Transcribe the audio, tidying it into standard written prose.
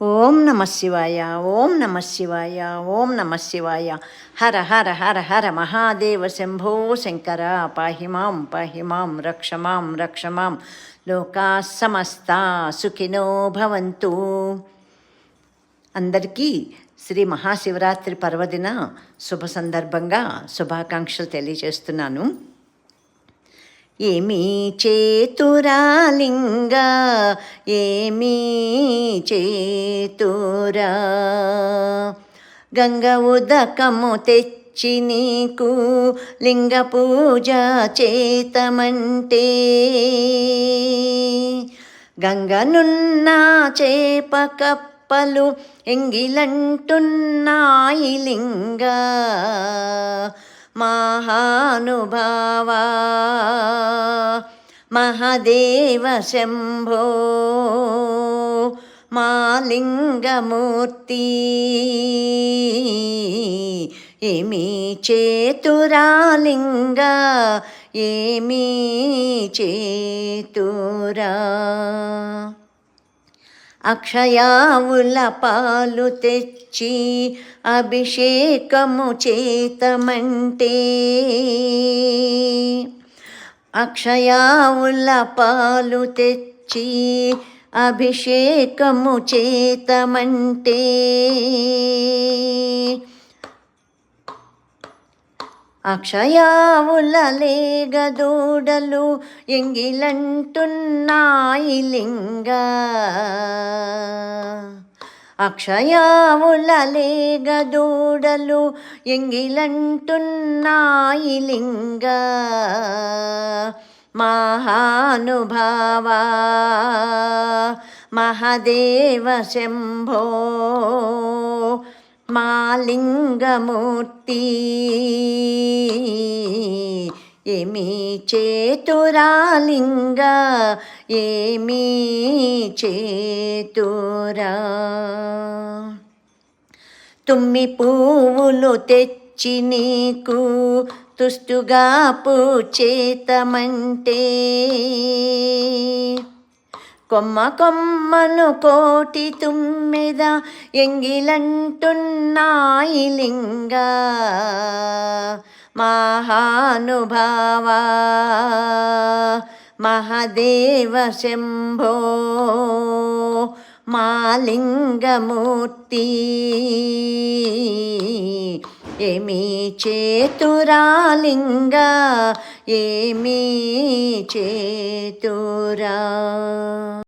ఓం నమ శివాయ, ఓం నమ శివాయ, ఓం నమ శివాయ. హర హర హర హర మహాదేవ శంభో శంకర. పాహి మాం రక్ష మాం లోకా సమస్త సుఖినో భవంతు. అందరికీ శ్రీ మహాశివరాత్రి పర్వదిన శుభ సందర్భంగా శుభాకాంక్షలు తెలియజేస్తున్నాను. ఏమీ చేతురాలింగా, ఏమీ చేతురా, గంగ ఉదకము తెచ్చి నీకు లింగ పూజ చేతమంటే, గంగనున్న చేప కప్పలు ఎంగిలంటున్నాయి లింగా. మహానుభావా మహాదేవ శంభో మాలింగమూర్తి, ఏమీ చేతురాలింగా, ఏమీ చేతురా. అక్షయావుల పాలు తెచ్చి అభిషేకము చేతమంటే, అక్షయావుల పాలు తెచ్చి అభిషేకము చేతమంటే, అక్షయావుల లేగదూడలు ఎంగిలంటున్నాయి లింగా. అక్షయావుల లేగదూడలు ఎంగిలంటున్నాయి లింగా. మహానుభావా మహాదేవ శంభో మాలింగమూర్తి, ఏమీ చేతురాలింగా, ఏమీ చేతురా. తుమ్మి పువ్వులు తెచ్చి నీకు తుష్టుగా పూచేతమంటే, కొమ్మ కొమ్మను కోటి తుమ్మెద ఎంగిలంటున్నాయి లింగా. మహానుభావా మహాదేవ శంభో మాలింగమూర్తి, ఏమీ చేతురాలింగా, ఏమీ చేతురా.